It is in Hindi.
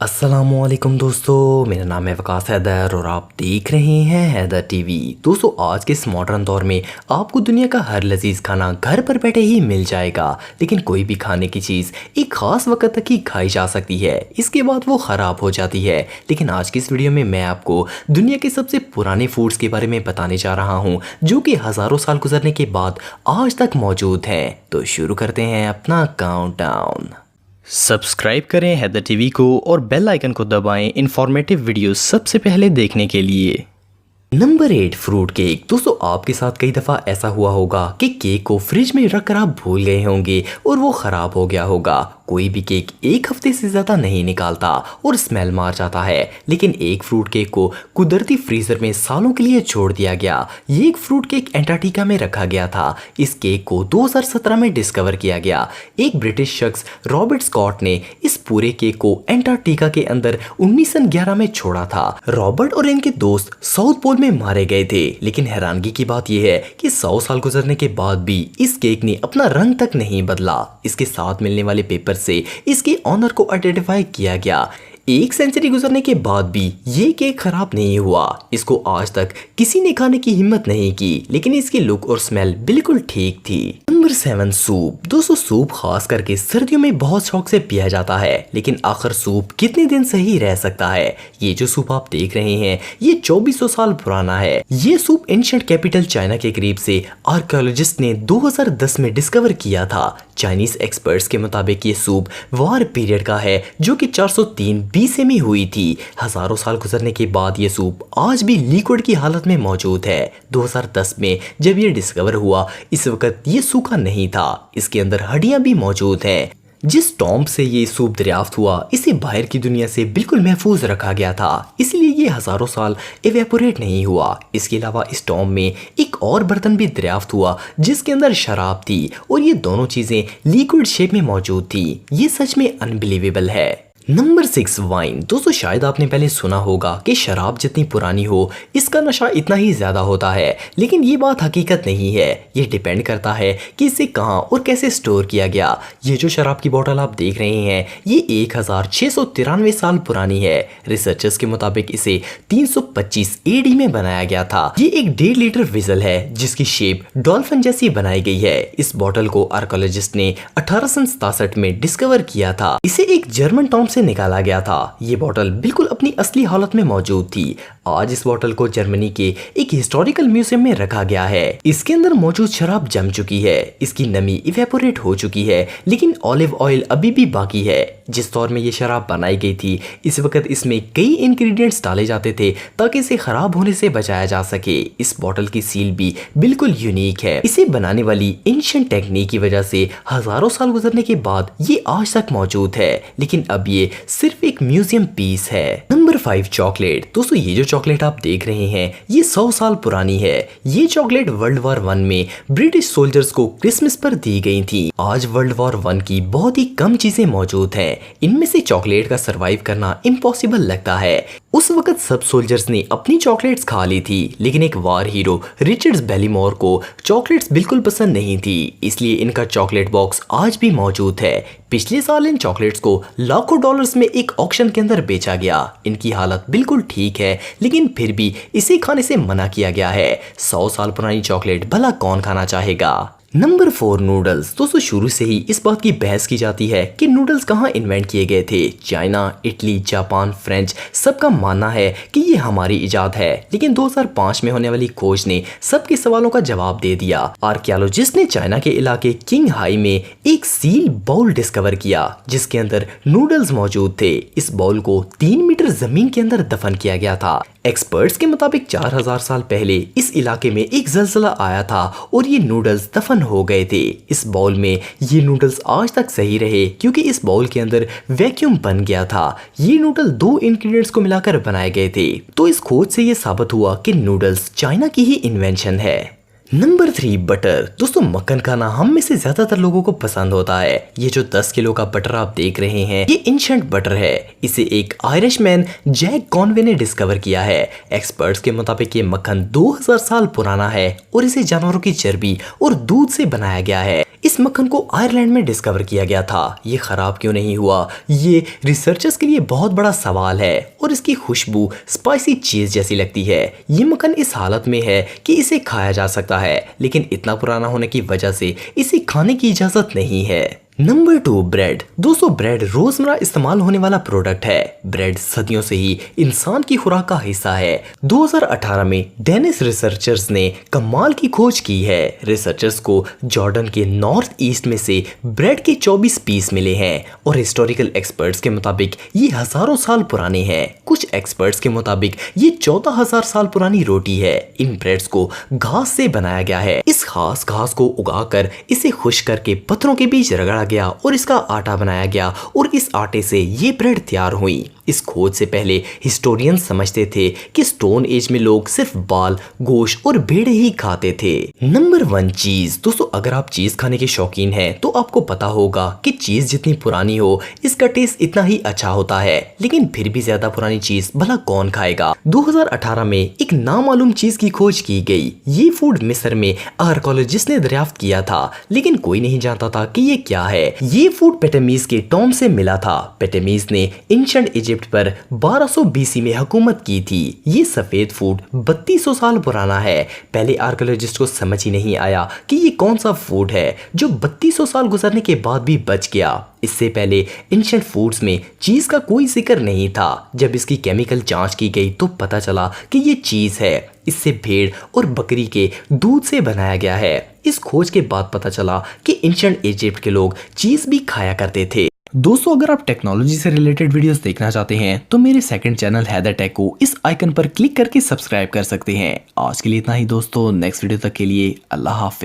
अस्सलामुअलैकुम दोस्तों, मेरा नाम है वकास हैदर और आप देख रहे हैं हैदर टीवी। दोस्तों, आज के इस मॉडर्न दौर में आपको दुनिया का हर लजीज खाना घर पर बैठे ही मिल जाएगा। लेकिन कोई भी खाने की चीज़ एक ख़ास वक्त तक ही खाई जा सकती है, इसके बाद वो ख़राब हो जाती है। लेकिन आज की इस वीडियो में मैं आपको दुनिया के सबसे पुराने फूड्स के बारे में बताने जा रहा हूँ, जो कि हज़ारों साल गुजरने के बाद आज तक मौजूद हैं। तो शुरू करते हैं अपना काउंटडाउन। सब्सक्राइब करें हैदर टीवी को और बेल आइकन को दबाएं इंफॉर्मेटिव वीडियो सबसे पहले देखने के लिए। Number 8, fruit cake. दोस्तों, आपके साथ कई दफ़ा ऐसा हुआ होगा कि केक को फ्रिज में रख कर आप भूल गए होंगे और वो ख़राब हो गया होगा। कोई भी केक एक हफ्ते से ज़्यादा नहीं निकालता और स्मेल मार जाता है, लेकिन एक फ्रूट केक को कुदरती फ्रीज़र में सालों के लिए छोड़ दिया गया। ये एक फ्रूट केक एंटार्क्टिका में रखा गया था। इस केक को 2017 में डिस्कवर किया गया। एक ब्रिटिश शख्स रॉबर्ट स्कॉट ने इस पूरे केक को एंटार्क्टिका के अंदर 1911 में छोड़ा था। रॉबर्ट और इनके दोस्त साउथ पोल में मारे गए थे, लेकिन हैरानगी की बात यह है कि 100 साल गुजरने के बाद भी इस केक ने अपना रंग तक नहीं बदला। इसके साथ मिलने वाले पेपर से इसके ऑनर को आइडेंटिफाई किया गया। 1 सेंचुरी गुजरने के बाद भी ये केक खराब नहीं हुआ। इसको आज तक किसी ने खाने की हिम्मत नहीं की, लेकिन इसकी लुक और स्मेल बिल्कुल ठीक थी। Number 7, soup. दोस्तों, सूप खास करके सर्दियों में बहुत शौक से पिया जाता है, लेकिन आखिर सूप कितने दिन सही रह सकता है? ये जो सूप आप देख रहे हैं, ये 2400 साल पुराना है। ये सूप एंशिएंट कैपिटल चाइना के करीब से आर्कियोलॉजिस्ट ने 2010 में डिस्कवर किया था। चाइनीज एक्सपर्ट्स के मुताबिक ये सूप वार पीरियड का है, जो कि 403 BC में हुई थी। हजारों साल गुजरने के बाद ये सूप आज भी लिक्विड की हालत में मौजूद है। 2010 में जब ये डिस्कवर हुआ, इस वक्त ये सूखा नहीं था, इसके अंदर हड्डियां भी मौजूद हैं। जिस टॉम्ब से ये सूप दरियाफ्त हुआ, इसे बाहर की दुनिया से बिल्कुल महफूज रखा गया था, इसलिए ये हजारों साल इवेपोरेट नहीं हुआ। इसके अलावा इस टॉम्ब में एक और बर्तन भी दरियाफ्त हुआ, जिसके अंदर शराब थी, और ये दोनों चीजें लिक्विड शेप में मौजूद थी। ये सच में अनबिलीवेबल है। Number 6, wine. दोस्तों, शायद आपने पहले सुना होगा कि शराब जितनी पुरानी हो, इसका नशा इतना ही ज्यादा होता है, लेकिन ये बात हकीकत नहीं है। ये डिपेंड करता है कि इसे कहाँ और कैसे स्टोर किया गया। ये जो शराब की बोतल आप देख रहे हैं, ये 1693 साल पुरानी है। रिसर्चर्स के मुताबिक इसे 325 AD में बनाया गया था। ये एक 1.5 लीटर विजल है, जिसकी शेप डॉल्फिन जैसी बनाई गई है। इस बोतल को आर्कियोलॉजिस्ट ने 1867 में डिस्कवर किया था। इसे एक जर्मन टॉम्ब से निकाला गया था। ये बोतल बिल्कुल अपनी असली हालत में मौजूद थी। आज इस बोतल को जर्मनी के एक हिस्टोरिकल म्यूजियम में रखा गया है। इसके अंदर मौजूद शराब जम चुकी है, इसकी नमी इवेपोरेट हो चुकी है, लेकिन ऑलिव ऑयल अभी भी बाकी है। जिस दौर में ये शराब बनाई गई थी, इस वक्त इसमें कई इंग्रेडिएंट्स डाले जाते थे ताकि इसे खराब होने से बचाया जा सके। इस बोतल की सील भी बिल्कुल यूनिक है। इसे बनाने वाली एंशिएंट टेक्निक की वजह से हजारों साल गुजरने के बाद ये आज तक मौजूद है, लेकिन अब ये सिर्फ एक म्यूजियम पीस है। Number 5, chocolate. दोस्तों, ये जो चॉकलेट आप देख रहे हैं, ये 100 साल पुरानी है। ये चॉकलेट वर्ल्ड वॉर 1 में ब्रिटिश सोल्जर्स को क्रिसमस पर दी गई थी। आज वर्ल्ड वॉर 1 की बहुत ही कम चीजें मौजूद हैं। इनमें से चॉकलेट का सरवाइव करना इम्पॉसिबल लगता है। उस वक्त सब सोल्जर्स ने अपनी चॉकलेट्स खा ली थी, लेकिन एक वार हीरो रिचर्ड बेलीमोर को चॉकलेट्स बिल्कुल पसंद नहीं थी, इसलिए इनका चॉकलेट बॉक्स आज भी मौजूद है। पिछले साल इन चॉकलेट्स को लाखों डॉलर्स में एक ऑक्शन के अंदर बेचा गया। इनकी हालत बिल्कुल ठीक है, लेकिन फिर भी इसे खाने से मना किया गया है। 100 साल पुरानी चॉकलेट भला कौन खाना चाहेगा? Number 4, noodles. दोस्तों, शुरू से ही इस बात की बहस की जाती है कि नूडल्स कहाँ इन्वेंट किए गए थे। चाइना, इटली, जापान, फ्रेंच, सबका मानना है कि ये हमारी इजाद है, लेकिन 2005 में होने वाली खोज ने सबके सवालों का जवाब दे दिया। आर्कियोलॉजिस्ट ने चाइना के इलाके किंग हाई में एक सील बाउल डिस्कवर किया, जिसके अंदर नूडल्स मौजूद थे। इस बाउल को 3 मीटर जमीन के अंदर दफन किया गया था। एक्सपर्ट्स के मुताबिक 4000 साल पहले इस इलाके में एक ज़लज़ला आया था और ये नूडल्स दफन हो गए थे। इस बाउल में ये नूडल्स आज तक सही रहे, क्योंकि इस बाउल के अंदर वैक्यूम बन गया था। ये नूडल 2 इंग्रेडिएंट्स को मिलाकर बनाए गए थे। तो इस खोज से ये साबित हुआ कि नूडल्स चाइना की ही इन्वेंशन है। Number 3 butter. दोस्तों मक्खन खाना हम में से ज्यादातर लोगों को पसंद होता है। ये जो 10 किलो का बटर आप देख रहे हैं ये एंशिएंट बटर है। इसे एक आयरिशमैन जैक कॉनवे ने डिस्कवर किया है। एक्सपर्ट्स के मुताबिक ये मक्खन 2000 साल पुराना है और इसे जानवरों की चर्बी और दूध से बनाया गया है। इस मक्खन को आयरलैंड में डिस्कवर किया गया था। ये खराब क्यों नहीं हुआ, ये रिसर्चर्स के लिए बहुत बड़ा सवाल है। और इसकी खुशबू स्पाइसी चीज जैसी लगती है। ये मक्खन इस हालत में है कि इसे खाया जा सकता है, लेकिन इतना पुराना होने की वजह से इसे खाने की इजाजत नहीं है। Number 2 bread. दोस्तों ब्रेड रोजमर्रा इस्तेमाल होने वाला प्रोडक्ट है। ब्रेड सदियों से ही इंसान की खुराक का हिस्सा है। 2018 में डेनिश रिसर्चर्स ने कमाल की खोज की है। रिसर्चर्स को जॉर्डन के नॉर्थ ईस्ट में से ब्रेड के 24 पीस मिले हैं और हिस्टोरिकल एक्सपर्ट्स के मुताबिक ये हजारों साल पुराने हैं। कुछ एक्सपर्ट्स के मुताबिक ये 14,000 साल पुरानी रोटी है। इन ब्रेड्स को घास से बनाया गया है। इस खास घास को उगाकर इसे खुश्क करके पत्थरों के बीच रगड़ा गया और इसका आटा बनाया गया और इस आटे से ये ब्रेड तैयार हुई। इस खोज से पहले हिस्टोरियन समझते थे कि स्टोन एज में लोग सिर्फ बाल, गोश्त और भेड़े ही खाते थे। नंबर 1 चीज। दोस्तों अगर आप चीज खाने के शौकीन हैं तो आपको पता होगा कि चीज जितनी पुरानी हो इसका टेस्ट इतना ही अच्छा होता है, लेकिन फिर भी ज्यादा पुरानी चीज भला कौन खाएगा। 2018 में एक नामालूम चीज की खोज की गई। ये फूड मिस्र में आर्कोलॉजिस्ट ने दरियाफ्त किया था, लेकिन कोई नहीं जानता था कि ये क्या है। ये फूड पेटमीज के टॉम से मिला था। पेटमीज ने एंशिएंट इजिप्ट पर 1200 बीसी में हुकूमत की थी। ये सफेद फूड 3200 साल पुराना है। पहले आर्कियोलॉजिस्ट को समझ ही नहीं आया कि ये कौन सा फूड है जो 3200 साल गुजरने के बाद भी बच गया। इससे पहले एंशिएंट फूड्स में चीज का कोई जिक्र नहीं था। जब इसकी केमिकल जांच की गई तो पता चला कि ये चीज है। इससे भेड़ और बकरी के दूध से बनाया गया है। इस खोज के बाद पता चला कि एंशिएंट इजिप्ट के लोग चीज भी खाया करते थे। दोस्तों अगर आप टेक्नोलॉजी से रिलेटेड वीडियोस देखना चाहते हैं तो मेरे सेकंड चैनल हैदर टेक को इस आइकन पर क्लिक करके सब्सक्राइब कर सकते हैं। आज के लिए इतना ही दोस्तों, नेक्स्ट वीडियो तक के लिए अल्लाह हाफिज।